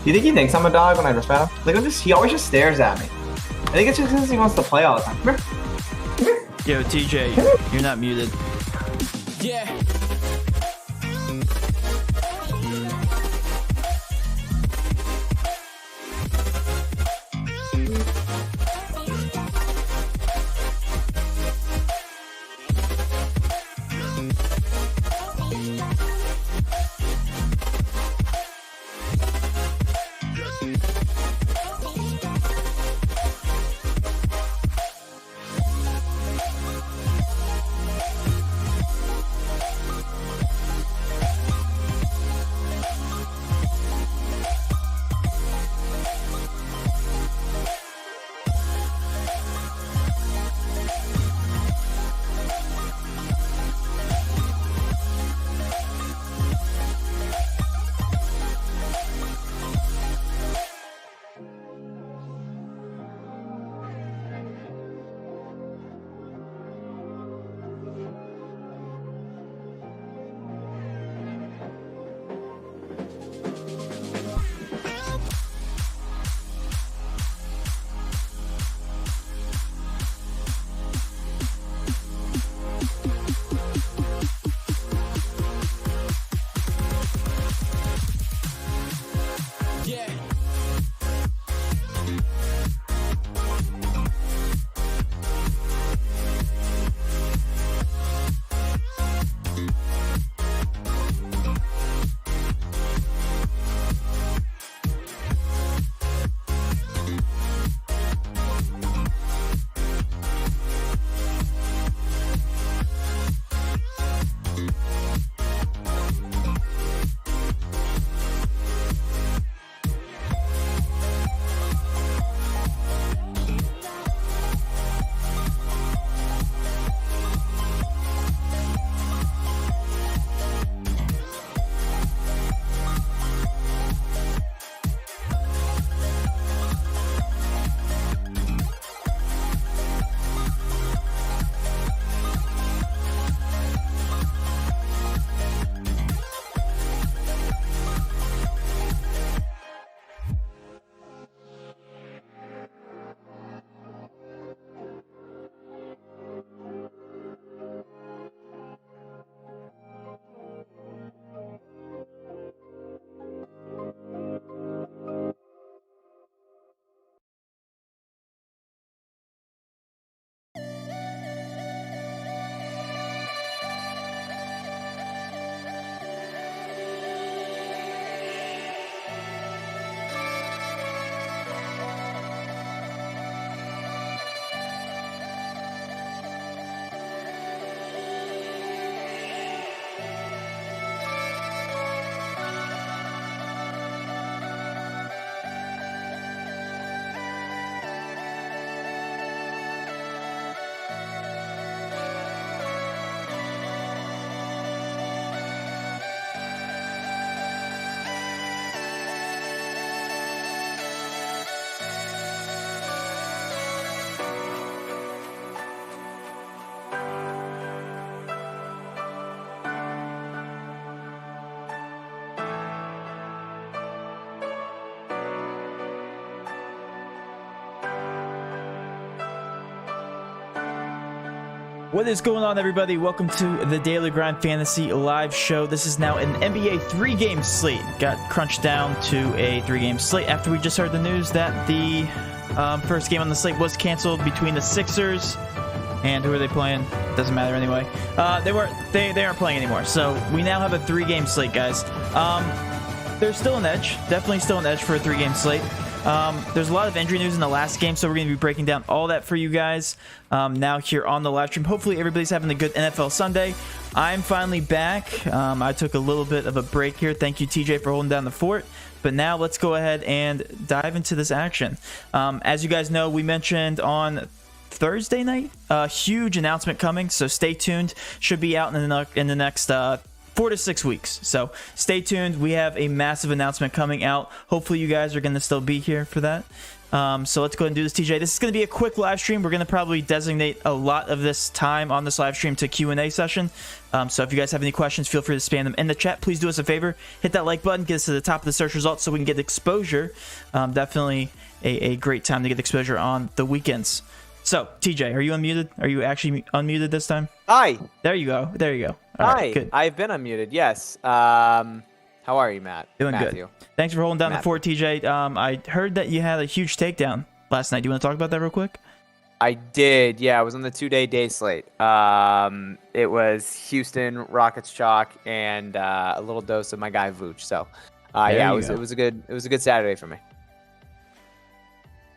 You think he thinks I'm a dog when I just met him? Like, he always just stares at me. I think it's just because he wants to play all the time. Come here. Come here. Yo, TJ, you're not muted. Yeah. What is going on, everybody? Welcome to the Daily Grind Fantasy live show. This is now an NBA 3-game slate. Got crunched down to a 3-game slate after we just heard the news that the first game on the slate was canceled between the Sixers and who are they playing? Doesn't matter anyway. They aren't playing anymore. So we now have a 3-game slate, guys. There's still an edge. Definitely still an edge for a 3-game slate. There's a lot of injury news in the last game, so we're going to be breaking down all that for you guys now here on the live stream. Hopefully everybody's having a good NFL Sunday. I'm finally back. I took a little bit of a break here. Thank you, TJ, for holding down the fort. But now let's go ahead and dive into this action. As you guys know, we mentioned on Thursday night, a huge announcement coming, so stay tuned. Should be out in the next 4 to 6 weeks. So stay tuned. We have a massive announcement coming out. Hopefully you guys are going to still be here for that. So let's go ahead and do this, TJ. This is going to be a quick live stream. We're going to probably designate a lot of this time on this live stream to Q&A session. So if you guys have any questions, feel free to spam them in the chat. Please do us a favor. Hit that like button. Get us to the top of the search results so we can get exposure. Definitely a great time to get exposure on the weekends. So, TJ, are you unmuted? Are you actually unmuted this time? Hi. There you go. There you go. All Hi. right, good. I've been unmuted, yes. How are you, Matt? Doing Matthew. good. Thanks for holding down the fort, TJ. I heard that you had a huge takedown last night. Do you want to talk about that real quick? I did, yeah. I was on the 2-day day slate. It was Houston, Rockets chalk, and a little dose of my guy Vooch. So, yeah, it was a good Saturday for me.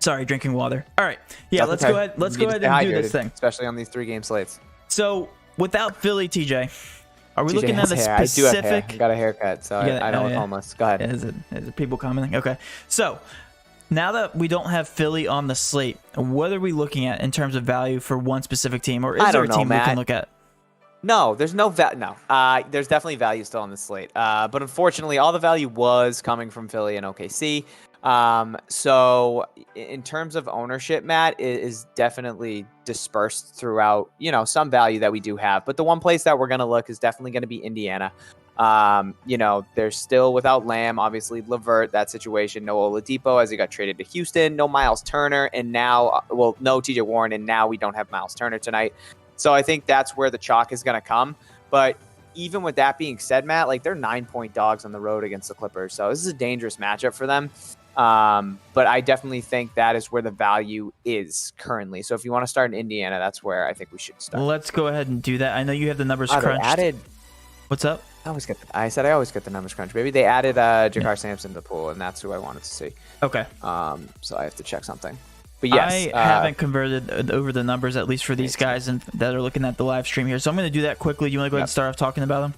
Sorry, drinking water. All right, yeah, let's go ahead. Let's go ahead and do this thing, especially on these 3-game slates. So, without Philly, TJ, are we TJ looking at a hair. specific? I do have hair. I got a haircut, so I don't look homeless. Go ahead. Yeah, is it people commenting? Okay, so now that we don't have Philly on the slate, what are we looking at in terms of value for one specific team, or is there a team we can look at? No, there's no there's definitely value still on the slate. But unfortunately, all the value was coming from Philly and OKC. So in terms of ownership, Matt, it is definitely dispersed throughout, some value that we do have. But the one place that we're going to look is definitely going to be Indiana. They're still without Lamb, obviously LeVert, that situation, no Oladipo as he got traded to Houston, no Miles Turner, and now, no TJ Warren, and now we don't have Miles Turner tonight. So I think that's where the chalk is going to come. But even with that being said, Matt, they're 9-point dogs on the road against the Clippers. So this is a dangerous matchup for them. But I definitely think that is where the value is currently. So if you want to start in Indiana, that's where I think we should start. Let's go ahead and do that. I know you have the numbers crunched. What's up? I always get the numbers crunched, baby. They added Jakar Sampson to the pool, and that's who I wanted to see. Okay. So I have to check something. But yes, I haven't converted over the numbers, at least for these guys that are looking at the live stream here. So I'm going to do that quickly. You want to go ahead and start off talking about them?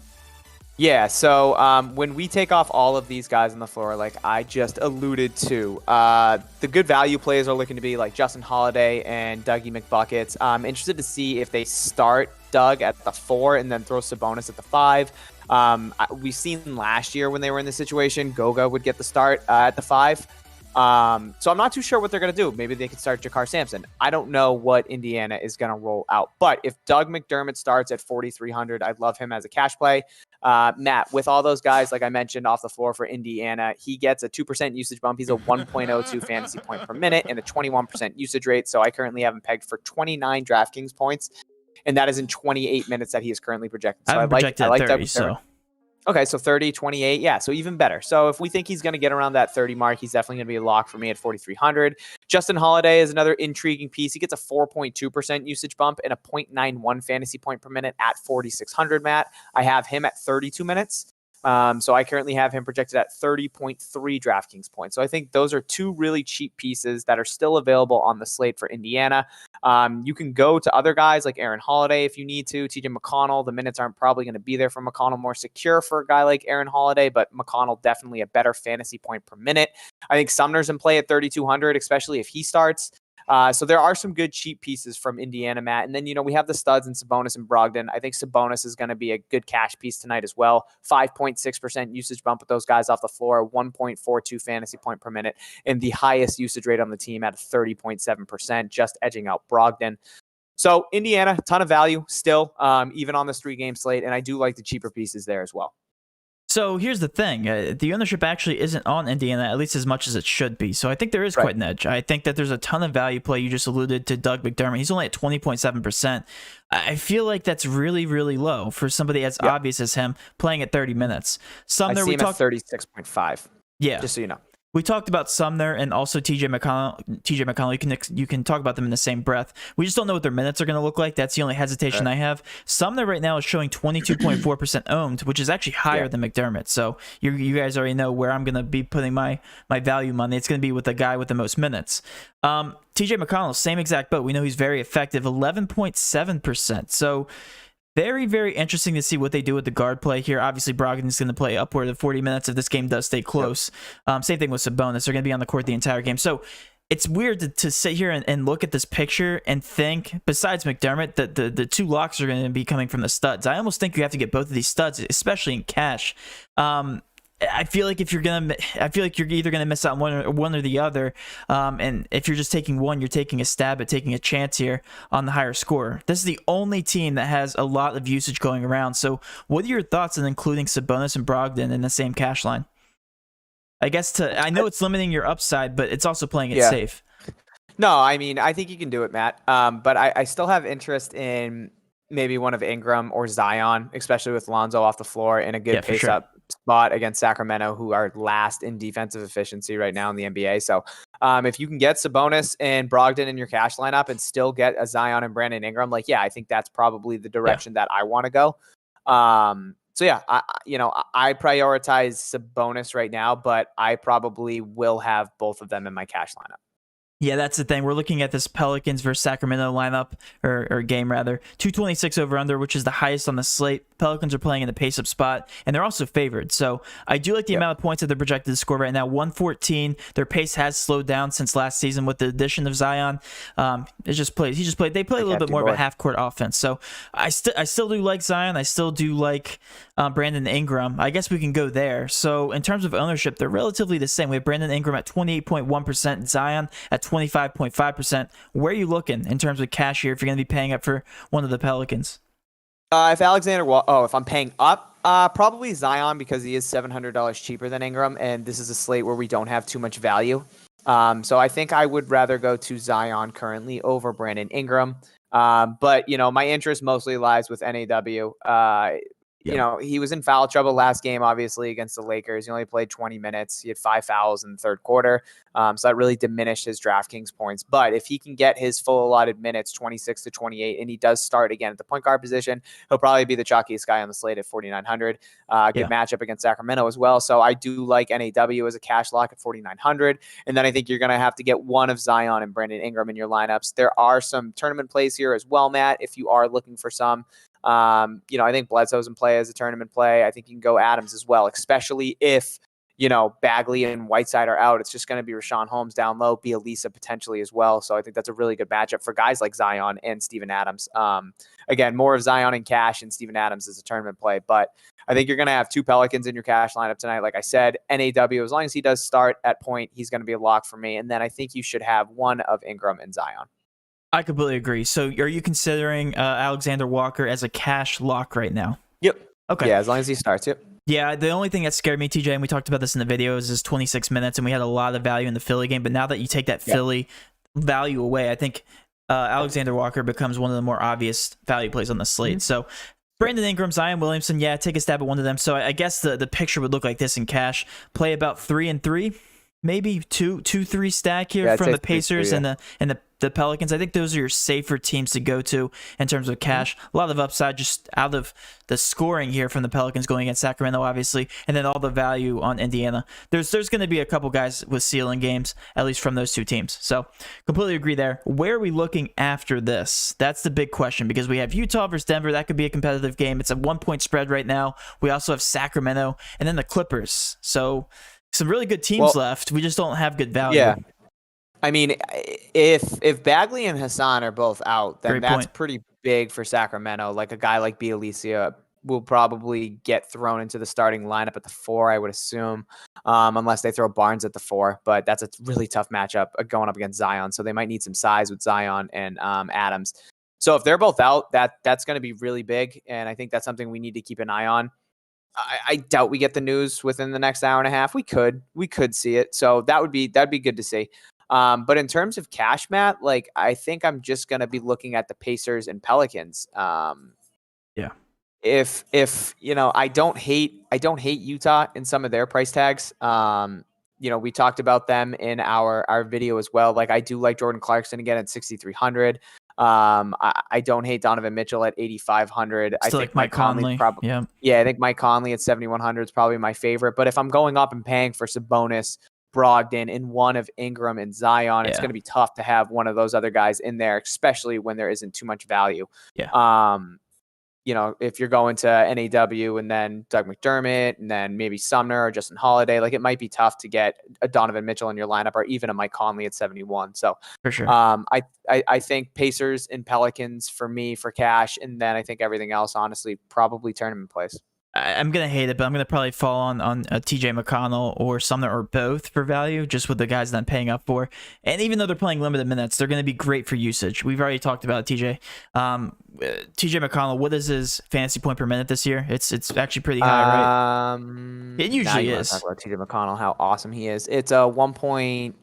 Yeah, so when we take off all of these guys on the floor, like I just alluded to, the good value plays are looking to be like Justin Holiday and Dougie McBuckets. I'm interested to see if they start Doug at the 4 and then throw Sabonis at the 5. We've seen last year when they were in this situation, Goga would get the start at the 5. So I'm not too sure what they're going to do. Maybe they could start Jakar Sampson. I don't know what Indiana is going to roll out. But if Doug McDermott starts at 4,300, I'd love him as a cash play. Matt, with all those guys, like I mentioned, off the floor for Indiana, he gets a 2% usage bump. He's a 1.02 fantasy point per minute and a 21% usage rate. So I currently have him pegged for 29 DraftKings points. And that is in 28 minutes that he is currently projected. So I like 30, so. Okay, so 30, 28, yeah, so even better. So if we think he's going to get around that 30 mark, he's definitely going to be a lock for me at 4,300. Justin Holiday is another intriguing piece. He gets a 4.2% usage bump and a 0.91 fantasy point per minute at 4,600, Matt. I have him at 32 minutes. So I currently have him projected at 30.3 DraftKings points. So I think those are two really cheap pieces that are still available on the slate for Indiana. You can go to other guys like Aaron Holiday if you need to. TJ McConnell, the minutes aren't probably going to be there for McConnell. More secure for a guy like Aaron Holiday, but McConnell definitely a better fantasy point per minute. I think Sumner's in play at 3,200, especially if he starts. So there are some good cheap pieces from Indiana, Matt. And then, we have the studs in Sabonis and Brogdon. I think Sabonis is going to be a good cash piece tonight as well. 5.6% usage bump with those guys off the floor, 1.42 fantasy point per minute, and the highest usage rate on the team at 30.7%, just edging out Brogdon. So Indiana, a ton of value still, even on this 3-game slate. And I do like the cheaper pieces there as well. So here's the thing. The ownership actually isn't on Indiana, at least as much as it should be. So I think there is quite an edge. I think that there's a ton of value play. You just alluded to Doug McDermott. He's only at 20.7%. I feel like that's really, really low for somebody as obvious as him playing at 30 minutes. Sumner, I see him at 36.5. Yeah. Just so you know. We talked about Sumner and also TJ McConnell. You can talk about them in the same breath. We just don't know what their minutes are going to look like. That's the only hesitation I have. Sumner right now is showing 22.4% owned, which is actually higher than McDermott. So you guys already know where I'm going to be putting my value money. It's going to be with the guy with the most minutes. TJ McConnell, same exact boat. We know he's very effective, 11.7%. So very, very interesting to see what they do with the guard play here. Obviously, Brogdon's going to play upward of 40 minutes if this game does stay close. Same thing with Sabonis. They're going to be on the court the entire game. So it's weird to sit here and look at this picture and think, besides McDermott, that the two locks are going to be coming from the studs. I almost think you have to get both of these studs, especially in cash. I feel like you're either gonna miss out on one or the other. And if you're just taking one, you're taking a stab at taking a chance here on the higher score. This is the only team that has a lot of usage going around. So, what are your thoughts on including Sabonis and Brogdon in the same cash line? I know it's limiting your upside, but it's also playing it safe. No, I mean, I think you can do it, Matt. But I still have interest in maybe one of Ingram or Zion, especially with Lonzo off the floor in a good pace-up spot against Sacramento, who are last in defensive efficiency right now in the NBA. So if you can get Sabonis and Brogdon in your cash lineup and still get a Zion and Brandon Ingram, I think that's probably the direction that I want to go. I prioritize Sabonis right now, but I probably will have both of them in my cash lineup. Yeah, that's the thing. We're looking at this Pelicans versus Sacramento lineup, or game rather. 226 over under, which is the highest on the slate. Pelicans are playing in the pace-up spot, and they're also favored. So I do like the amount of points that they're projected to score right now. 114. Their pace has slowed down since last season with the addition of Zion. They play a little bit more of a half-court offense. So I still do like Zion. I still do like Brandon Ingram. I guess we can go there. So in terms of ownership, they're relatively the same. We have Brandon Ingram at 28.1%, Zion at 25.5%. Where are you looking in terms of cash here if you're going to be paying up for one of the Pelicans? If I'm paying up, probably Zion, because he is $700 cheaper than Ingram, and this is a slate where we don't have too much value. So I think I would rather go to Zion currently over Brandon Ingram. But my interest mostly lies with NAW. He was in foul trouble last game, obviously, against the Lakers. He only played 20 minutes. He had 5 fouls in the third quarter. So that really diminished his DraftKings points. But if he can get his full allotted minutes, 26 to 28, and he does start again at the point guard position, he'll probably be the chalkiest guy on the slate at 4,900. Good matchup against Sacramento as well. So I do like NAW as a cash lock at 4,900. And then I think you're going to have to get one of Zion and Brandon Ingram in your lineups. There are some tournament plays here as well, Matt, if you are looking for some. I think Bledsoe's in play as a tournament play. I think you can go Adams as well, especially if, Bagley and Whiteside are out. It's just going to be Rashawn Holmes down low, Bielisa potentially as well. So I think that's a really good matchup for guys like Zion and Steven Adams. Again, more of Zion in cash and Steven Adams as a tournament play. But I think you're going to have 2 Pelicans in your cash lineup tonight. Like I said, NAW, as long as he does start at point, he's going to be a lock for me. And then I think you should have one of Ingram and Zion. I completely agree. So are you considering Alexander Walker as a cash lock right now? Yep. Okay. Yeah, as long as he starts. Yep. Yeah, the only thing that scared me, TJ, and we talked about this in the video, is 26 minutes, and we had a lot of value in the Philly game. But now that you take that Philly value away, I think Alexander Walker becomes one of the more obvious value plays on the slate. So Brandon Ingram, Zion Williamson, take a stab at one of them. So I guess the picture would look like this in cash. Play about 3 and 3. Maybe 2-3 stack here from the Pacers and the Pelicans. I think those are your safer teams to go to in terms of cash. A lot of upside just out of the scoring here from the Pelicans going against Sacramento, obviously, and then all the value on Indiana. There's going to be a couple guys with ceiling games, at least from those 2 teams. So completely agree there. Where are we looking after this? That's the big question, because we have Utah versus Denver. That could be a competitive game. It's a 1-point spread right now. We also have Sacramento and then the Clippers. So some really good teams left. We just don't have good value. Yeah. I mean, if Bagley and Hassan are both out, then that's pretty big for Sacramento. Like a guy like Bielisa will probably get thrown into the starting lineup at the 4, I would assume, unless they throw Barnes at the 4. But that's a really tough matchup going up against Zion. So they might need some size with Zion and Adams. So if they're both out, that's going to be really big. And I think that's something we need to keep an eye on. I doubt we get the news within the next hour and a half. We could see it. So that'd be good to see. But in terms of cash, Matt, I think I'm just going to be looking at the Pacers and Pelicans. If I don't hate Utah in some of their price tags. We talked about them in our video as well. I do like Jordan Clarkson again at 6,300. I don't hate Donovan Mitchell at 8,500. I think Mike Conley. I think Mike Conley at 7,100 is probably my favorite. But if I'm going up and paying for Sabonis, Brogdon, and one of Ingram and Zion, it's going to be tough to have one of those other guys in there, especially when there isn't too much value. If you're going to NAW and then Doug McDermott and then maybe Sumner or Justin Holiday, it might be tough to get a Donovan Mitchell in your lineup or even a Mike Conley at 71. So for sure, I think Pacers and Pelicans for me for cash, and then I think everything else, honestly, probably tournament plays. I'm gonna hate it, but I'm gonna probably fall on TJ McConnell or Sumner or both for value, just with the guys that I'm paying up for. And even though they're playing limited minutes, they're gonna be great for usage. We've already talked about TJ. TJ McConnell, what is his fantasy point per minute this year? It's actually pretty high, right? It usually is. Talk about TJ McConnell, how awesome he is. It's a 1 point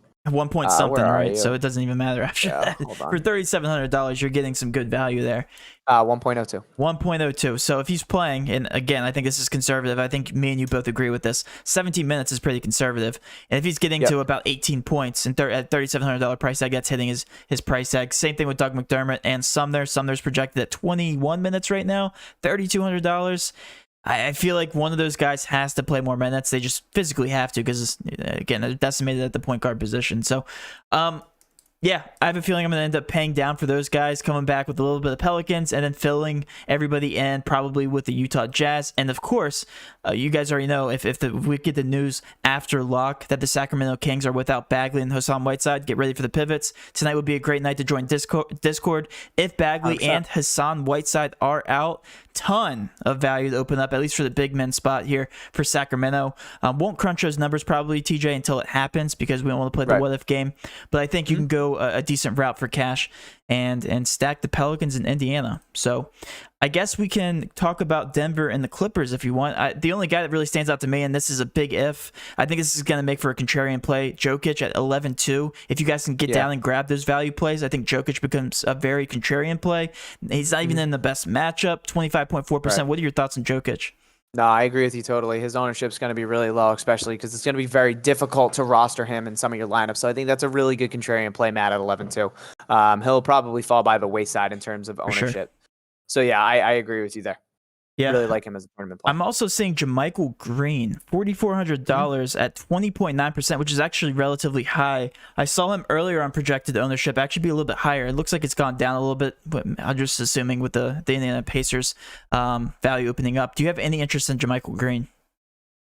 something, right? So it doesn't even matter after that. Hold on. For $3,700, you're getting some good value there. 1.02. 1.02. So if he's playing, and again, I think this is conservative. I think me and you both agree with this. 17 minutes is pretty conservative. And if he's getting to about 18 points and at $3,700 price tag, that's hitting his price tag. Same thing with Doug McDermott and Sumner. Sumner's projected at 21 minutes right now, $3,200. I feel like one of those guys has to play more minutes. They just physically have to because, again, they're decimated at the point guard position. So, yeah, I have a feeling I'm going to end up paying down for those guys, coming back with a little bit of Pelicans, and then filling everybody in probably with the Utah Jazz. And, of course, you guys already know if we get the news after lock that the Sacramento Kings are without Bagley and Hassan Whiteside, get ready for the pivots. Tonight would be a great night to join Discord. If Bagley 100%. And Hassan Whiteside are out, ton of value to open up, at least for the big men spot here for Sacramento. Won't crunch those numbers probably, TJ, until it happens because we don't want to play the what-if game. But I think you can go a decent route for cash and stack the Pelicans in Indiana. So I guess we can talk about Denver and the Clippers if you want. The only guy that really stands out to me, and this is a big if, I think this is going to make for a contrarian play, Jokic at 11-2. If you guys can get down and grab those value plays, I think Jokic becomes a very contrarian play. He's not even in the best matchup, 25.4%. Right. What are your thoughts on Jokic? No, I agree with you totally. His ownership's going to be really low, especially because it's going to be very difficult to roster him in some of your lineups. So I think that's a really good contrarian play, Matt, at 11-2. He'll probably fall by the wayside in terms of ownership. Sure. So yeah, I agree with you there. Yeah, I really like him as a tournament player. I'm also seeing JaMychal Green, $4,400 at 20.9%, which is actually relatively high. I saw him earlier on projected ownership actually be a little bit higher. It looks like it's gone down a little bit, but I'm just assuming with the Indiana Pacers value opening up. Do you have any interest in JaMychal Green?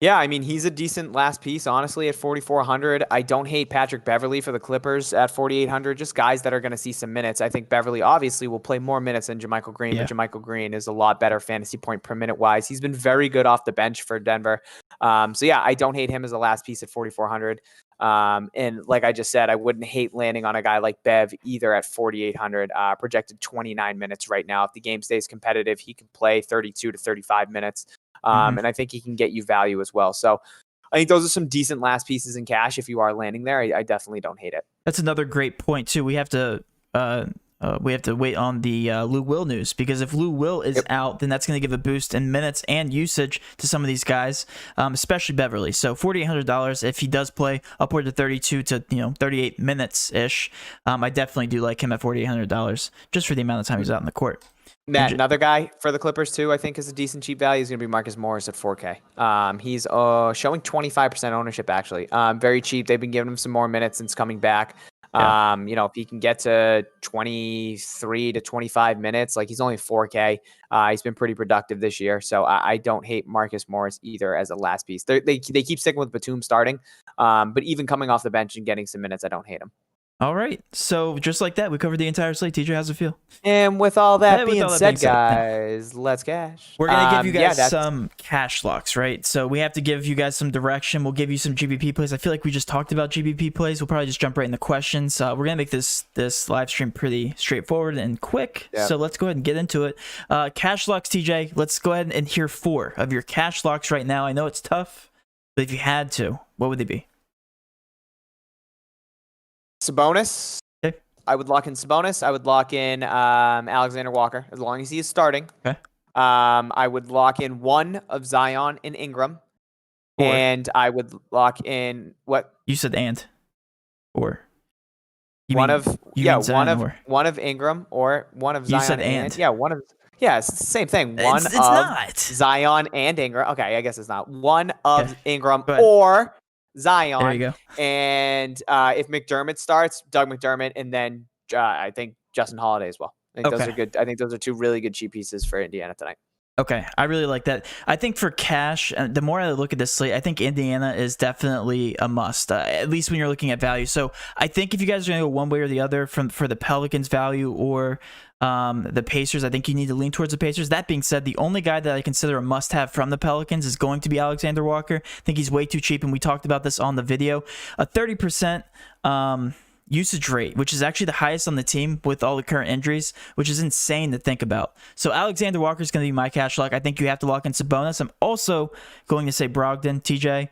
Yeah, I mean, he's a decent last piece, honestly, at 4,400. I don't hate Patrick Beverley for the Clippers at 4,800. Just guys that are going to see some minutes. I think Beverley obviously will play more minutes than JaMychal Green, but JaMychal Green is a lot better fantasy point per minute wise. He's been very good off the bench for Denver. So yeah, I don't hate him as a last piece at 4,400. And like I just said, I wouldn't hate landing on a guy like Bev either at 4,800, projected 29 minutes right now. If the game stays competitive, he can play 32 to 35 minutes. And I think he can get you value as well. So I think those are some decent last pieces in cash. If you are landing there, I definitely don't hate it. That's another great point too. We have to wait on the Lou Will news, because if Lou Will is out, then that's going to give a boost in minutes and usage to some of these guys, especially Beverly. So $4,800 if he does play upward to 32 to 38 minutes ish. I definitely do like him at $4,800 just for the amount of time he's out in the court. Matt, another guy for the Clippers too, I think is a decent cheap value, is going to be Marcus Morris at 4K. He's showing 25% ownership actually. Very cheap. They've been giving him some more minutes since coming back. Yeah. If he can get to 23 to 25 minutes, like he's only 4K. He's been pretty productive this year. So I don't hate Marcus Morris either as a last piece. They keep sticking with Batum starting. But even coming off the bench and getting some minutes, I don't hate him. All right. So just like that, we covered the entire slate. TJ, how's it feel? And with all that being said, guys, let's cash. We're going to give you guys some cash locks, right? So we have to give you guys some direction. We'll give you some GPP plays. I feel like we just talked about GPP plays. We'll probably just jump right into questions. We're going to make this live stream pretty straightforward and quick. Yep. So let's go ahead and get into it. Cash locks, TJ. Let's go ahead and hear 4 of your cash locks right now. I know it's tough, but if you had to, what would they be? Sabonis. Okay. I would lock in Sabonis. I would lock in Alexander Walker as long as he is starting. Okay. I would lock in one of Zion and Ingram. And I would lock in what? You said or one of Ingram or one of Zion. You said and. Yeah, one of it's the same thing. One it's not. Zion and Ingram. Okay, I guess it's not. One of Ingram or Zion. There you go. And if McDermott starts, Doug McDermott, and then I think Justin Holiday as well. I think those are good. I think those are 2 really good cheap pieces for Indiana tonight. Okay, I really like that. I think for cash, the more I look at this slate, I think Indiana is definitely a must, at least when you're looking at value. So I think if you guys are going to go one way or the other for the Pelicans value or the Pacers, I think you need to lean towards the Pacers. That being said, the only guy that I consider a must-have from the Pelicans is going to be Alexander Walker. I think he's way too cheap, and we talked about this on the video. A 30% usage rate, which is actually the highest on the team with all the current injuries, which is insane to think about. So Alexander Walker is going to be my cash lock. I think you have to lock in Sabonis. I'm also going to say Brogdon, TJ,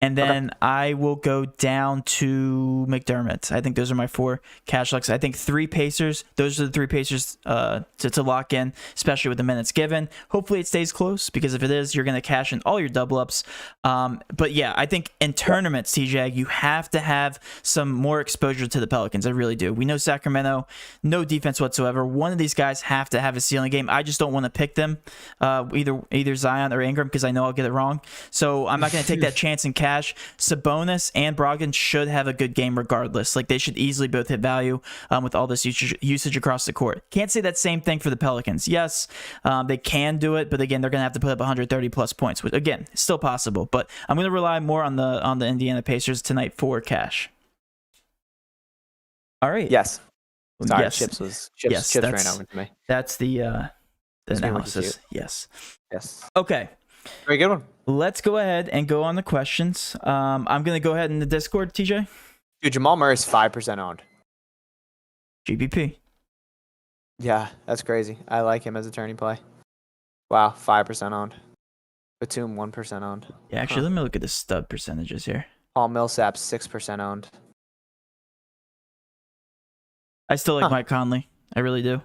and then I will go down to McDermott. I think those are my 4 cash locks. I think 3 Pacers. Those are the 3 Pacers to lock in, especially with the minutes given. Hopefully it stays close, because if it is, you're going to cash in all your double ups. But yeah, I think in tournaments, TJ, you have to have some more exposure to the Pelicans. I really do. We know Sacramento, no defense whatsoever. One of these guys have to have a ceiling game. I just don't want to pick them, either Zion or Ingram, because I know I'll get it wrong. So I'm not going to take that chance in cash. Sabonis and Brogdon should have a good game regardless. Like, they should easily both hit value with all this usage across the court. Can't say that same thing for the Pelicans. Yes, they can do it, but again, they're going to have to put up 130 plus points, which again, is still possible. But I'm going to rely more on the Indiana Pacers tonight for cash. All right. Yes. Sorry, yes. Chips ran over to me. That's the analysis. Yes. Okay. Very good one. Let's go ahead and go on the questions. I'm going to go ahead in the Discord, TJ. Dude, Jamal Murray is 5% owned. GPP. Yeah, that's crazy. I like him as a turning play. Wow, 5% owned. Batum, 1% owned. Yeah, actually, let me look at the stud percentages here. Paul Millsap's 6% owned. I still like Mike Conley. I really do.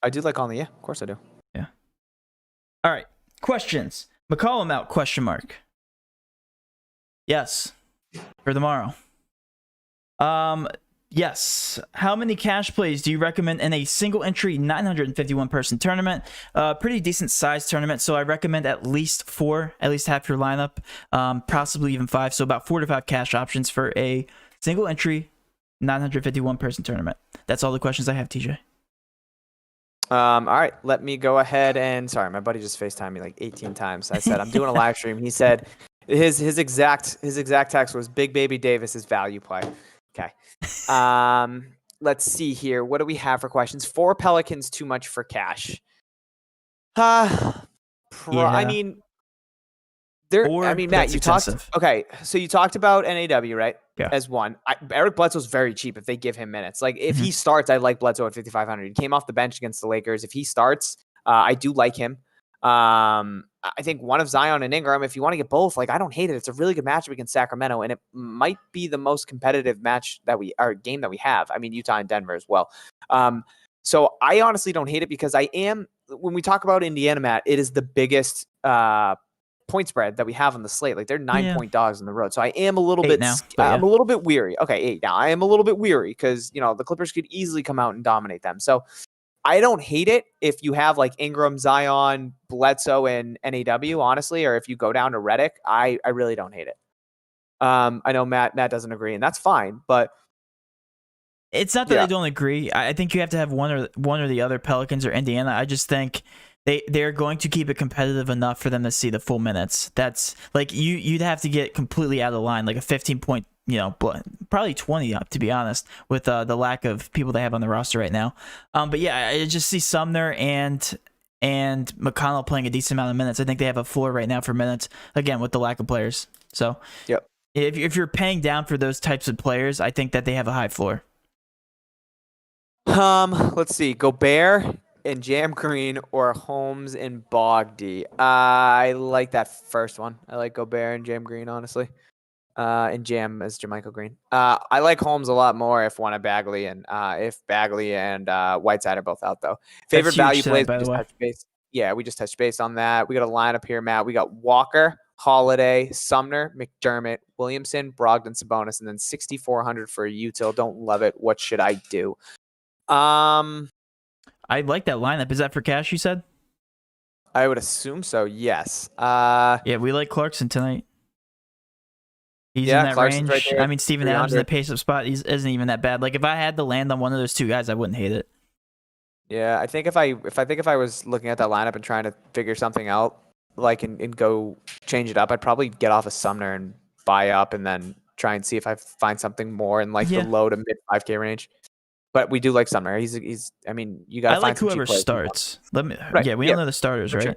I do like Conley. Yeah, of course I do. Yeah. All right. Questions. McCollum out, question mark. Yes. For tomorrow. Yes. How many cash plays do you recommend in a single entry 951 person tournament? Pretty decent sized tournament, so I recommend at least 4, at least half your lineup, possibly even 5. So about 4 to 5 cash options for a single entry 951 person tournament. That's all the questions I have, TJ. All right, let me go ahead and sorry, my buddy just FaceTimed me like 18 times. I said I'm doing a live stream. He said his exact text was Big Baby Davis is value play. Okay. Let's see here. What do we have for questions? 4 Pelicans too much for cash. Yeah. I mean, Matt, you talked. Okay, so you talked about NAW, right? Yeah. As one. Eric Bledsoe's very cheap if they give him minutes. Like, if he starts, I like Bledsoe at 5,500. He came off the bench against the Lakers. If he starts, I do like him. I think one of Zion and Ingram, if you want to get both, like, I don't hate it. It's a really good matchup against Sacramento, and it might be the most competitive game that we have. I mean, Utah and Denver as well. So I honestly don't hate it, because when we talk about Indiana, Matt, it is the biggest point spread that we have on the slate. Like, they're 9-point dogs on the road. So I am a little bit now, I'm a little bit weary. Okay, 8 now. I am a little bit weary because, the Clippers could easily come out and dominate them. So I don't hate it if you have like Ingram, Zion, Bledsoe, and NAW, honestly, or if you go down to Redick, I really don't hate it. I know Matt doesn't agree, and that's fine, but it's not that I don't agree. I think you have to have one or the other, Pelicans or Indiana. I just think they're going to keep it competitive enough for them to see the full minutes. That's like you'd have to get completely out of line, like a 15-point, probably 20 up, to be honest, with the lack of people they have on the roster right now. But yeah, I just see Sumner and McConnell playing a decent amount of minutes. I think they have a floor right now for minutes, again, with the lack of players. So if you're paying down for those types of players, I think that they have a high floor. Let's see. Gobert and Jam Green or Holmes and Bogdy. I like that first one. I like Gobert and Jam Green, honestly. And Jam as Jermichael Green. I like Holmes a lot more if one of Bagley and Whiteside are both out, though. Favorite value plays, by the way. Yeah, we just touched base on that. We got a lineup here, Matt. We got Walker, Holiday, Sumner, McDermott, Williamson, Brogdon, Sabonis, and then 6,400 for a util. Don't love it. What should I do? I like that lineup. Is that for cash, you said? I would assume so, yes. Yeah, we like Clarkson tonight. He's in that Clarkson's range. Right there, I mean, Steven Adams in the pace-up spot isn't even that bad. Like, if I had to land on one of those two guys, I wouldn't hate it. Yeah, I think if I was looking at that lineup and trying to figure something out, like and go change it up, I'd probably get off of Sumner and buy up, and then try and see if I find something more in like the low to mid 5K range. But we do like Sumner. He's. I mean, you got to I find like some whoever cheap players. starts. Right, Yeah, we don't know the starters, for right? sure.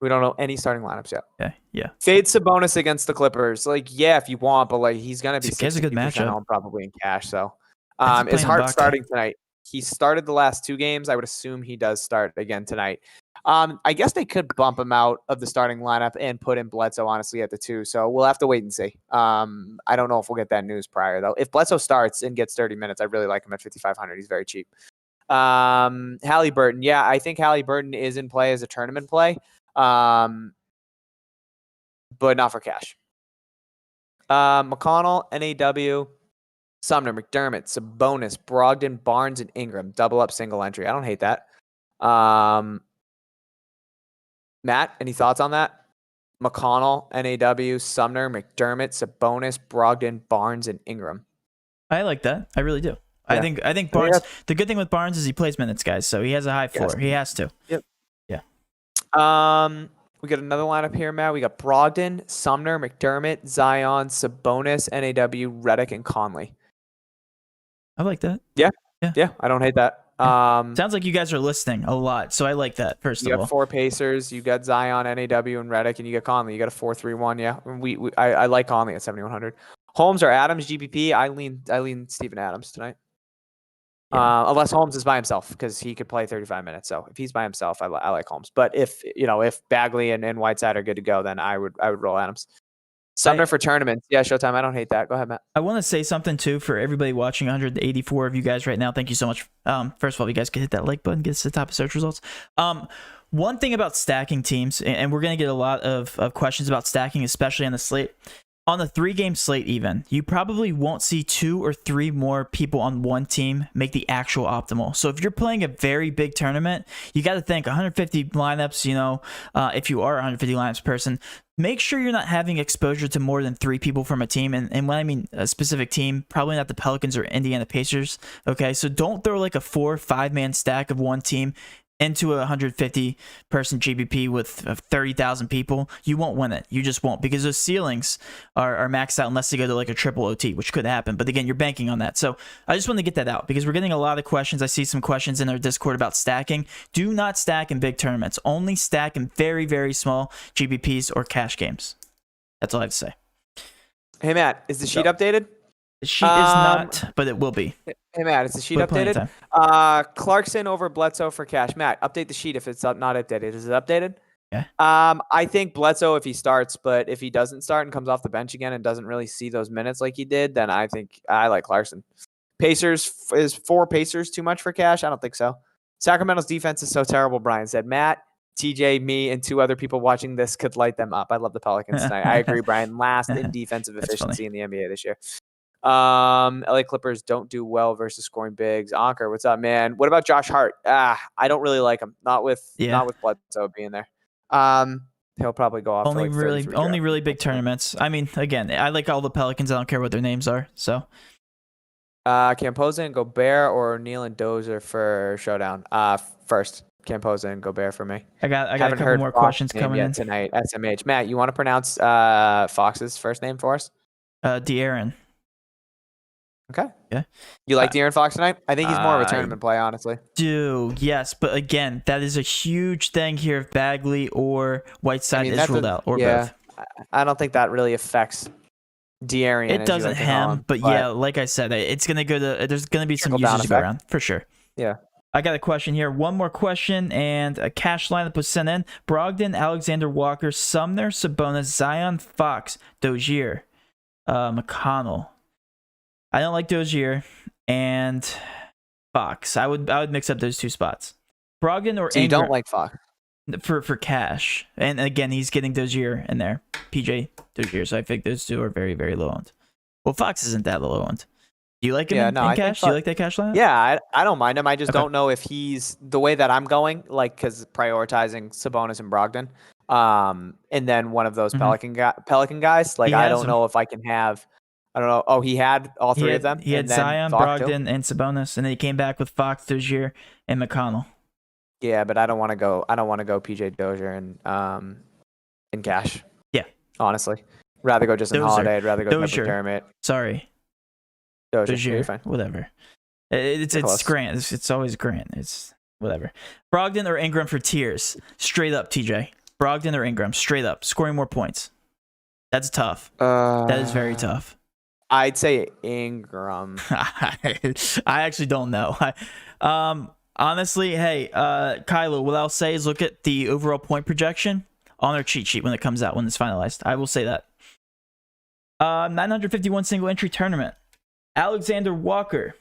We don't know any starting lineups yet. Okay, yeah. Fade Sabonis against the Clippers. Like, yeah, if you want, but like he's gonna be He has a good 60% matchup. on probably in cash. So, Ends up is playing Hart Ibaka. starting tonight? He started the last 2 games. I would assume he does start again tonight. I guess they could bump him out of the starting lineup and put in Bledsoe, honestly, at the 2. So we'll have to wait and see. I don't know if we'll get that news prior, though. If Bledsoe starts and gets 30 minutes, I really like him at 5,500. He's very cheap. Halliburton. Yeah, I think Halliburton is in play as a tournament play, but not for cash. McConnell, NAW, Sumner, McDermott, Sabonis, Brogdon, Barnes, and Ingram. Double up single entry. I don't hate that. Matt, any thoughts on that? McConnell, NAW, Sumner, McDermott, Sabonis, Brogdon, Barnes, and Ingram. I like that. I really do. Yeah. I think Barnes. The good thing with Barnes is he plays minutes, guys. So he has a high floor. He has to. Yep. Yeah. We got another lineup here, Matt. We got Brogdon, Sumner, McDermott, Zion, Sabonis, NAW, Redick, and Conley. I like that. Yeah. I don't hate that. Sounds like you guys are listening a lot, so I like that. First of all, you got 4 Pacers, you got Zion, NAW, and Redick, and you got Conley. You got a 4-3-1. Yeah, I like Conley at 7,100. Holmes or Adams, GPP. I lean Steven Adams tonight. Yeah. Unless Holmes is by himself, because he could play 35 minutes. So if he's by himself, I like Holmes. But if Bagley and Whiteside are good to go, then I would roll Adams. Sumner for tournaments. Yeah, Showtime. I don't hate that. Go ahead, Matt. I want to say something, too, for everybody watching, 184 of you guys right now. Thank you so much. First of all, you guys can hit that like button, get us to the top of search results. One thing about stacking teams, and we're going to get a lot of questions about stacking, especially on the slate. On the 3-game slate even, you probably won't see 2 or 3 more people on one team make the actual optimal. So if you're playing a very big tournament, you got to think 150 lineups, if you are a 150 lineups person, make sure you're not having exposure to more than 3 people from a team. And when I mean a specific team, probably not the Pelicans or Indiana Pacers. Okay, so don't throw like a 4 or 5-man stack of one team into a 150 person GPP with 30,000 people. You won't win it. You just won't, because those ceilings are maxed out unless they go to like a triple OT, which could happen. But again, you're banking on that. So I just want to get that out, because we're getting a lot of questions. I see some questions in our Discord about stacking. Do not stack in big tournaments. Only stack in very, very small GPPs or cash games. That's all I have to say. Hey, Matt, is the sheet updated? The sheet is not, but it will be. Hey, Matt, is the sheet updated? Clarkson over Bledsoe for cash. Matt, update the sheet if it's not updated. Is it updated? Yeah. I think Bledsoe if he starts, but if he doesn't start and comes off the bench again and doesn't really see those minutes like he did, then I think I like Clarkson. Pacers, is 4 Pacers too much for cash? I don't think so. Sacramento's defense is so terrible, Brian said. Matt, TJ, me, and 2 other people watching this could light them up. I love the Pelicans tonight. I agree, Brian. Last in defensive efficiency in the NBA this year. LA Clippers don't do well versus scoring bigs. Anker, what's up, man? What about Josh Hart? I don't really like him. Not with Bledsoe being there. He'll probably go off only really big tournaments. I mean, again, I like all the Pelicans. I don't care what their names are. So Campoza and Gobert or Neal and Dozier for showdown. First Campoza and Gobert for me. I got a couple more questions coming in tonight. SMH. Matt, you want to pronounce Fox's first name for us? De'Aaron. Okay. Yeah. You like De'Aaron Fox tonight? I think he's more of a tournament play, honestly. Yes, but again, that is a huge thing here if Bagley or Whiteside is ruled out, or both. I don't think that really affects De'Aaron. It doesn't him, but yeah, like I said, it's gonna go to. There's gonna be some usage to go around for sure. Yeah. I got a question here. One more question, and a cash lineup was sent in. Brogdon, Alexander Walker, Sumner, Sabonis, Zion, Fox, Dozier, McConnell. I don't like Dozier and Fox. I would mix up those 2 spots. Brogdon or so you Ingram don't like Fox for cash, and again he's getting Dozier in there. PJ Dozier, so I think those 2 are very, very low owned. Well, Fox isn't that low owned. Do you like him in cash? Do you like that cash lineup? Yeah, I don't mind him. I just don't know if he's the way that I'm going, like, because prioritizing Sabonis and Brogdon, and then one of those Pelican guys. Like, I don't know if I can have I don't know. Oh, he had all three of them. He had and then Zion, Fox too? Brogdon, and Sabonis, and then he came back with Fox, Dozier, and McConnell. Yeah, but I don't want to go. I don't want to go PJ Dozier and Cash. Yeah, honestly, rather go Justin Holiday. I'd rather go Dozier. McDermott. Sorry, Dozier. You're fine. Whatever. It's Grant. It's always Grant. It's whatever. Brogdon or Ingram for tiers. Straight up, TJ. Brogdon or Ingram. Straight up. Scoring more points. That's tough. That is very tough. I'd say Ingram. I actually don't know. Honestly, hey, Kylo, what I'll say is look at the overall point projection on our cheat sheet when it comes out, when it's finalized. I will say that. 951 single entry tournament. Alexander Walker.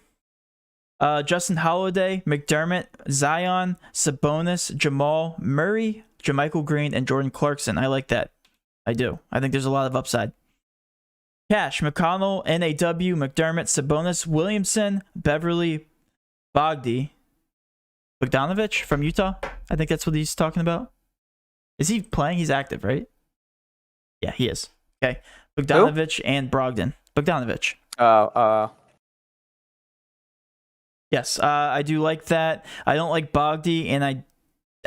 Justin Holiday, McDermott, Zion, Sabonis, Jamal Murray, JaMychal Green, and Jordan Clarkson. I like that. I do. I think there's a lot of upside. Cash, McConnell, NAW, McDermott, Sabonis, Williamson, Beverly, Bogdanovich from Utah. I think that's what he's talking about. Is he playing? He's active, right? Yeah, he is. Okay. Bogdanovich and Brogdon. Bogdanovich. Yes, I do like that. I don't like Bogdy, and I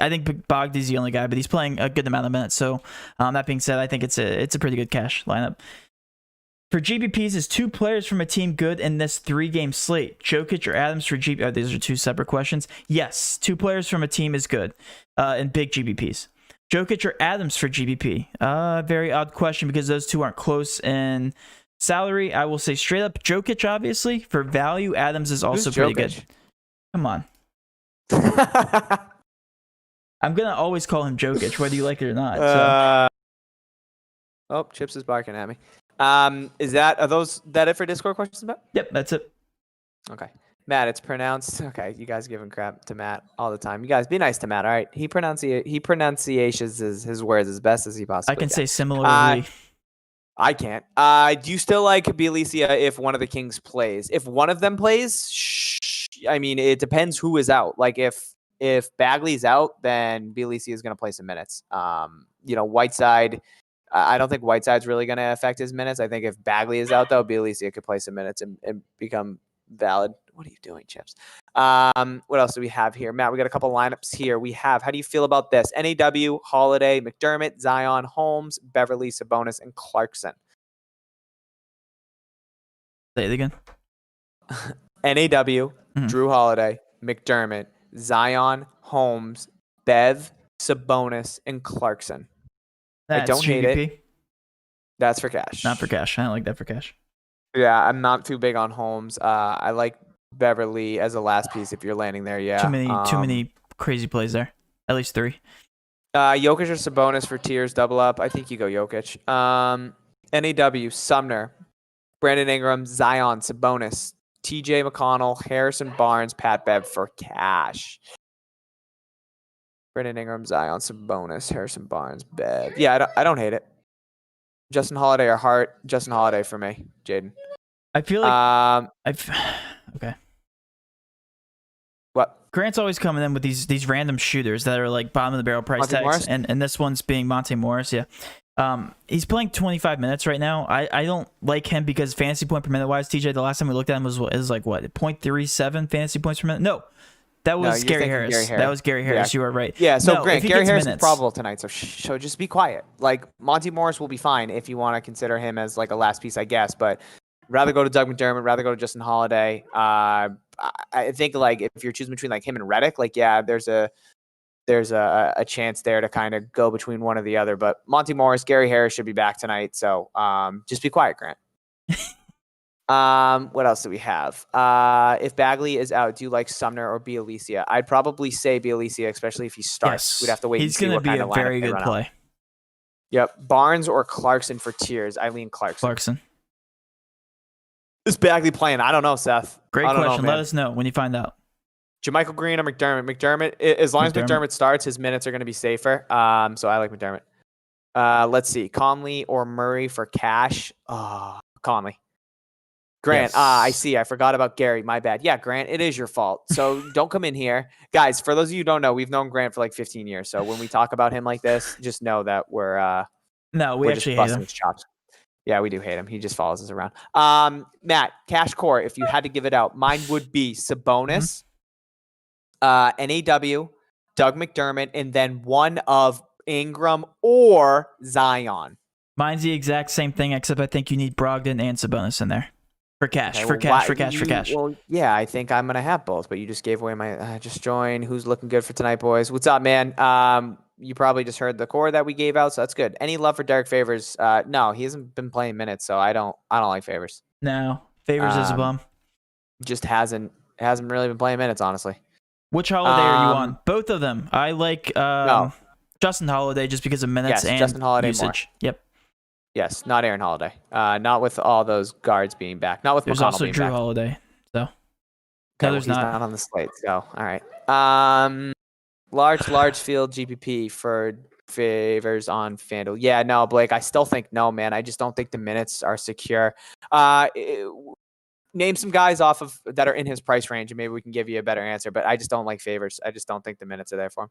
think Bogdy's the only guy, but he's playing a good amount of minutes. So that being said, I think it's a pretty good cash lineup. For GPPs, is 2 players from a team good in this 3-game slate? Jokic or Adams for GP? These are 2 separate questions. Yes, 2 players from a team is good in big GPPs. Jokic or Adams for GPP? Very odd question because those 2 aren't close in salary. I will say straight up Jokic, obviously. For value, Adams is also pretty good. Come on. I'm going to always call him Jokic, whether you like it or not. Oh, Chips is barking at me. Is that it for Discord questions, Matt? Yep, that's it. Okay. Matt, it's pronounced. Okay, you guys giving crap to Matt all the time. You guys be nice to Matt, all right? He pronunciations his words as best as he possibly can. I can say similarly. I can't. Do you still like Bielitsa if one of the Kings plays? If one of them plays, I mean, it depends who is out. Like if Bagley's out, then Bielitsa is going to play some minutes. Whiteside. I don't think Whiteside's really going to affect his minutes. I think if Bagley is out, though, Bielitsa could play some minutes and become valid. What are you doing, Chips? What else do we have here? Matt, we got a couple lineups here. We have, how do you feel about this? NAW, Holiday, McDermott, Zion, Holmes, Beverly, Sabonis, and Clarkson. Say it again. NAW, Drew Holiday, McDermott, Zion, Holmes, Bev, Sabonis, and Clarkson. I don't hate it. That's for cash. Not for cash. I don't like that for cash. Yeah, I'm not too big on Holmes. I like Beverly as a last piece if you're landing there. Yeah. Too many crazy plays there. At least 3. Jokic or Sabonis for tiers double up. I think you go Jokic. NAW, Sumner, Brandon Ingram, Zion, Sabonis, TJ McConnell, Harrison Barnes, Pat Bev for cash. Brandon Ingram, Zion, Sabonis, Harrison Barnes, Bev. Yeah, I don't hate it. Justin Holiday or Hart. Justin Holiday for me, Jaden. I feel like okay. What? Grant's always coming in with these random shooters that are like bottom of the barrel price Monte tags, Morris? and this one's being Monte Morris. Yeah, he's playing 25 minutes right now. I don't like him because fantasy point per minute wise, TJ. The last time we looked at him was like what 0.37 fantasy points per minute. No. That was Gary Harris. That was Gary Harris. Yeah. You were right. Yeah, so Grant, Gary Harris is probable tonight, so just be quiet. Like, Monte Morris will be fine if you want to consider him as like a last piece, I guess. But rather go to Doug McDermott, rather go to Justin Holiday. I think like if you're choosing between like him and Redick, like yeah, there's a chance there to kind of go between one or the other. But Monte Morris, Gary Harris should be back tonight. So just be quiet, Grant. What else do we have? If Bagley is out, do you like Sumner or Bielitsa? I'd probably say Bielitsa, especially if he starts. Yes. We'd have to wait and see what kind of lineup they run out. He's going to be a very good play. Yep. Barnes or Clarkson for tiers. I lean Clarkson. Is Bagley playing? I don't know, Seth. Great question. Let us know when you find out. JaMychal Green or McDermott? McDermott, as long as McDermott starts, his minutes are going to be safer. So I like McDermott. Let's see. Conley or Murray for cash? Conley. Grant, yes. I see. I forgot about Gary. My bad. Yeah, Grant, it is your fault. So don't come in here. Guys, for those of you who don't know, we've known Grant for like 15 years. So when we talk about him like this, just know that we're actually just busting his chops. Yeah, we do hate him. He just follows us around. Matt, cash core, if you had to give it out, mine would be Sabonis, NAW, Doug McDermott, and then one of Ingram or Zion. Mine's the exact same thing, except I think you need Brogdon and Sabonis in there. For cash, Okay, for cash. Well, yeah, I think I'm gonna have both, but you just gave away my. Just join. Who's looking good for tonight, boys? What's up, man? You probably just heard the core that we gave out, so that's good. Any love for Derek Favors? No, he hasn't been playing minutes, so I don't like Favors. No, Favors is a bum. Just hasn't really been playing minutes, honestly. Which Holiday are you on? Both of them. I like Justin Holiday just because of minutes and Justin Holiday usage. More. Yep. Yes, not Aaron Holiday. Not with all those guards being back. Not with there's McConnell also being Drew back. Holiday. So Okay, no, there's he's not on the slate. So all right. Large field GPP for Favors on FanDuel. Yeah, no, Blake. I still think no, man. I just don't think the minutes are secure. Name some guys off of that are in his price range, and maybe we can give you a better answer. But I just don't like Favors. I just don't think the minutes are there for him.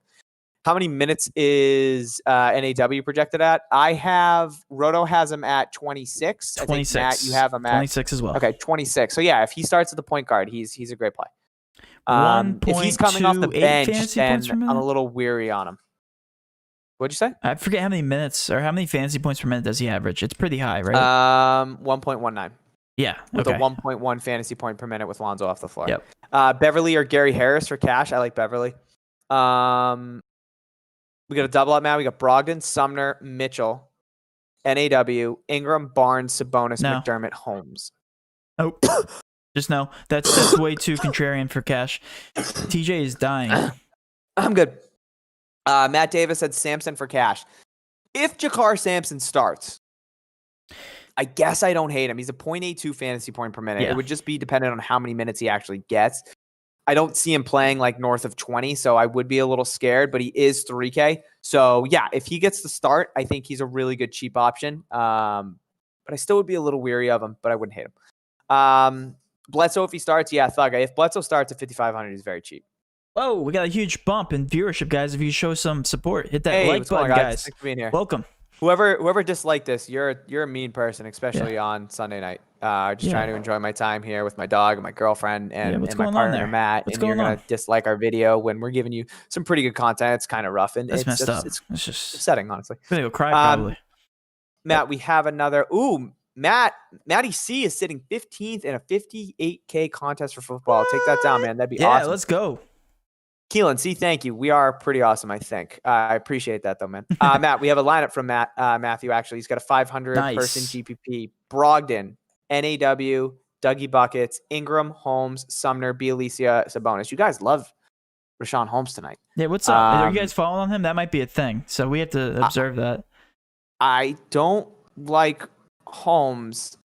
How many minutes is NAW projected at? I have Roto has him at 26. 26. I think Matt, you have him at 26 as well. Okay, 26. So yeah, if he starts at the point guard, he's a great play. 1.28 if he's coming off the bench, fantasy then points per minute? I'm a little weary on him. What'd you say? I forget how many minutes or how many fantasy points per minute does he average. It's pretty high, right? 1.19. Yeah, with okay. a 1.1 fantasy point per minute with Lonzo off the floor. Yep. Beverly or Gary Harris for cash. I like Beverly. We got a double up, Matt. We got Brogdon, Sumner, Mitchell, NAW, Ingram, Barnes, Sabonis, No. McDermott, Holmes. Nope. Just no. That's way too contrarian for cash. TJ is dying. I'm good. Matt Davis said Sampson for cash. If Jakar Sampson starts, I guess I don't hate him. He's a 0.82 fantasy point per minute. Yeah. It would just be dependent on how many minutes he actually gets. I don't see him playing like north of 20, so I would be a little scared, but he is 3K. So yeah, if he gets the start, I think he's a really good cheap option. But I still would be a little weary of him, but I wouldn't hate him. Bledsoe, if he starts, yeah, Thug. If Bledsoe starts at 5,500, he's very cheap. Whoa, we got a huge bump in viewership, guys. If you show some support, hit that like button, guys. Thanks for being here. Welcome. Whoever disliked this, you're a mean person, especially on Sunday night. Just trying to enjoy my time here with my dog and my girlfriend and my partner Matt. And you're gonna dislike our video when we're giving you some pretty good content. It's kind of rough and it's messed up. It's just upsetting, honestly. I'm gonna go cry probably. Matt, we have another. Matty C is sitting 15th in a 58K contest for football. Take that down, man. That'd be awesome. Yeah, let's go. Keelan, C, thank you. We are pretty awesome, I think. I appreciate that, though, man. Matt, we have a lineup from Matthew, actually. He's got a 500-person GPP. Brogdon, NAW, Dougie Buckets, Ingram, Holmes, Sumner, Bielisa, Sabonis. You guys love Rashawn Holmes tonight. Yeah, what's up? Are you guys following on him? That might be a thing, so we have to observe that. I don't like Holmes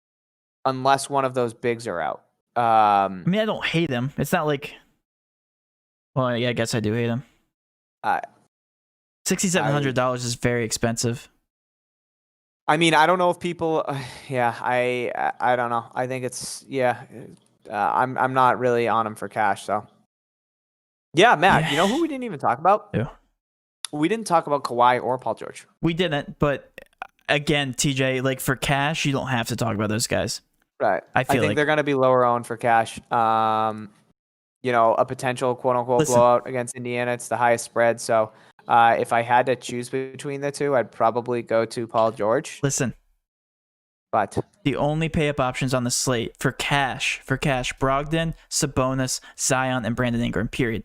unless one of those bigs are out. I mean, I don't hate him. It's not like... Well, yeah, I guess I do hate him. $6,700 is very expensive. I mean, I don't know if people. I don't know. I think it's I'm not really on him for cash. So yeah, Matt. Yeah. You know who we didn't even talk about? Yeah. We didn't talk about Kawhi or Paul George. We didn't, but again, TJ, like for cash, you don't have to talk about those guys. Right. I think they're going to be lower owned for cash. A potential quote unquote blowout against Indiana. It's the highest spread. So if I had to choose between the two, I'd probably go to Paul George. Listen, but the only pay up options on the slate for cash, Brogdon, Sabonis, Zion, and Brandon Ingram. Period.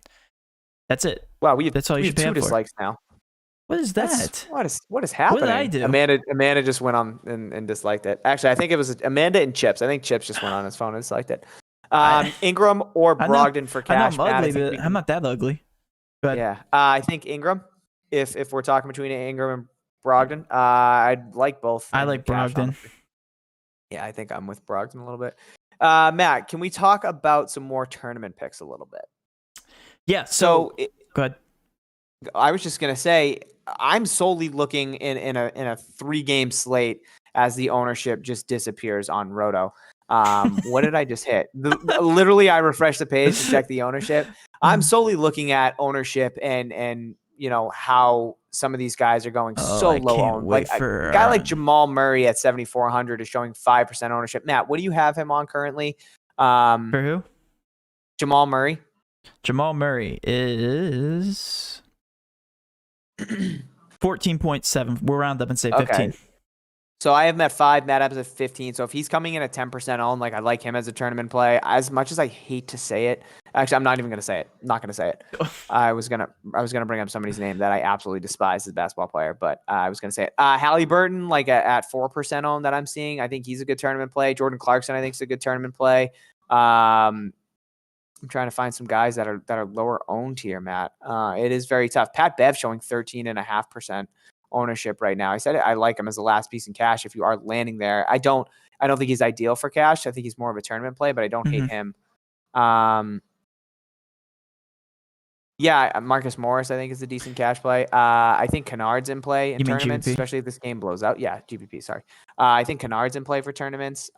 That's it. Wow, that's all you should pay up for. 2 dislikes now. What is that? What is happening? What did I do? Amanda just went on and disliked it. Actually, I think it was Amanda and Chips. I think Chips just went on his phone and disliked it. Ingram or Brogdon for cash. I know I'm ugly, but I'm not that ugly. But yeah, I think Ingram. If we're talking between Ingram and Brogdon, I'd like both. I like Brogdon. Yeah, I think I'm with Brogdon a little bit. Matt, can we talk about some more tournament picks a little bit? Yeah. So go ahead. I was just gonna say I'm solely looking in a 3-game slate as the ownership just disappears on Roto. What did I just hit? Literally, I refreshed the page to check the ownership. I'm solely looking at ownership and how some of these guys are going so I low can't owned. wait Like for a guy like Jamal Murray at 7,400 is showing 5% ownership. Matt, what do you have him on currently? for who? Jamal Murray. Jamal Murray is 14.7. We'll round up and say 15. Okay. So I have him at 5. Matt has at 15. So if he's coming in at 10% owned, like I like him as a tournament play. As much as I hate to say it, actually, I'm not even going to say it. I'm not going to say it. I was gonna bring up somebody's name that I absolutely despise as a basketball player, but I was going to say it. Halliburton, like at 4% owned that I'm seeing. I think he's a good tournament play. Jordan Clarkson, I think, is a good tournament play. I'm trying to find some guys that are lower owned here, Matt. It is very tough. Pat Bev showing 13.5% ownership right now. I said I like him as the last piece in cash. If you are landing there, I don't think he's ideal for cash. I think he's more of a tournament play, but I don't hate him. Yeah, Marcus Morris, I think, is a decent cash play. I think Kennard's in play in tournaments, especially if this game blows out. Yeah, GPP, sorry. I think Kennard's in play for tournaments.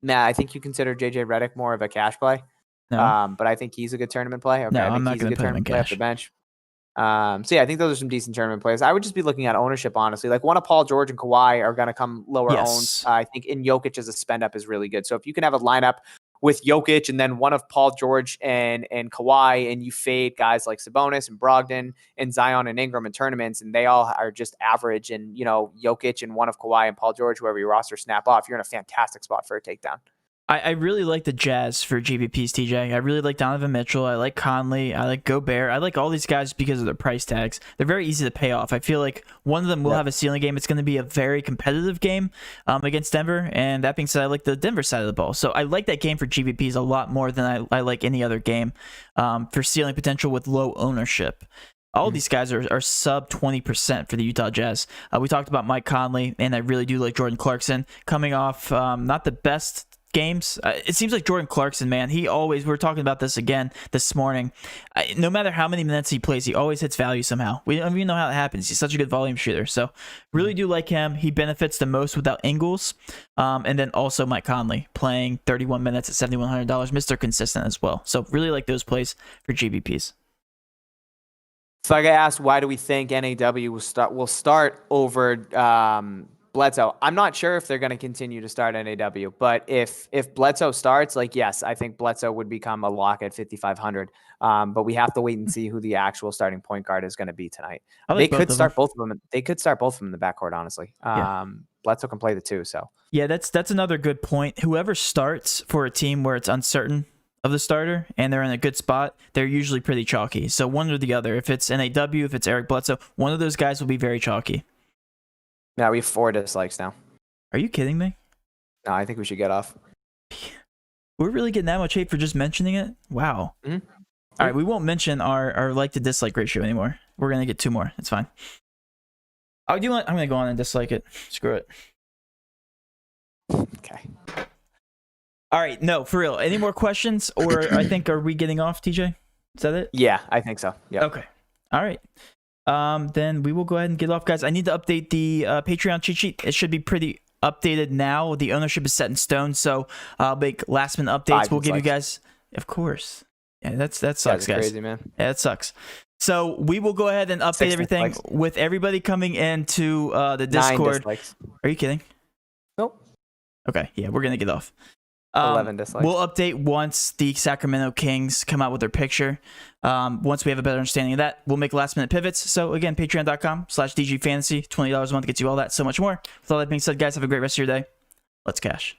Matt, I think you consider JJ Redick more of a cash play. No. But I think he's a good tournament play. Okay, No, I think I'm not he's a going good to put him in tournament play off cash. the bench. So yeah, I think those are some decent tournament plays. I would just be looking at ownership, honestly. Like one of Paul George and Kawhi are going to come lower owned. I think in Jokic as a spend up is really good. So if you can have a lineup with Jokic and then one of Paul George and Kawhi, and you fade guys like Sabonis and Brogdon and Zion and Ingram in tournaments, and they all are just average, and Jokic and one of Kawhi and Paul George, whoever your roster snap off, you're in a fantastic spot for a takedown. I really like the Jazz for GPPs, TJ. I really like Donovan Mitchell. I like Conley. I like Gobert. I like all these guys because of their price tags. They're very easy to pay off. I feel like one of them will have a ceiling game. It's going to be a very competitive game against Denver. And that being said, I like the Denver side of the ball. So I like that game for GPPs a lot more than I like any other game for ceiling potential with low ownership. All these guys are sub 20% for the Utah Jazz. We talked about Mike Conley, and I really do like Jordan Clarkson coming off not the best games. It seems like Jordan Clarkson, man, we were talking about this again this morning. No matter how many minutes he plays, he always hits value somehow. We don't even know how it happens. He's such a good volume shooter. So really do like him. He benefits the most without Ingles. And then also Mike Conley playing 31 minutes at $7,100. Mr. Consistent as well. So really like those plays for GBPs. So I got asked, why do we think NAW will start over Bledsoe? I'm not sure if they're going to continue to start NAW, but if Bledsoe starts, yes, I think Bledsoe would become a lock at 5,500. But we have to wait and see who the actual starting point guard is going to be tonight. They could start both of them. They could start both of them in the backcourt, honestly. Bledsoe can play the two. So yeah, that's another good point. Whoever starts for a team where it's uncertain of the starter and they're in a good spot, they're usually pretty chalky. So one or the other. If it's NAW, if it's Eric Bledsoe, one of those guys will be very chalky. Now we have 4 dislikes now. Are you kidding me? No, I think we should get off. We're really getting that much hate for just mentioning it? Wow. All right, we won't mention our like to dislike ratio anymore. We're going to get 2 more. It's fine. Oh, do you want? I'm going to go on and dislike it. Screw it. Okay. All right, no, for real. Any more questions? Or are we getting off, TJ? Is that it? Yeah, I think so. Yeah. Okay. All right. Then we will go ahead and get off, guys. I need to update the Patreon cheat sheet. It should be pretty updated now. The ownership is set in stone, so I'll make last minute updates. We'll give you guys, of course. Yeah, that sucks, guys. Crazy, man. Yeah, that sucks. So we will go ahead and update everything with everybody coming into the Discord. 9 dislikes. Are you kidding? Nope. Okay, yeah, we're gonna get off. 11 dislikes. We'll update once the Sacramento Kings come out with their picture. Once we have a better understanding of that, we'll make last minute pivots. So again, patreon.com/DGFantasy, $20 a month gets you all that, so much more. With all that being said, guys, have a great rest of your day. Let's cash.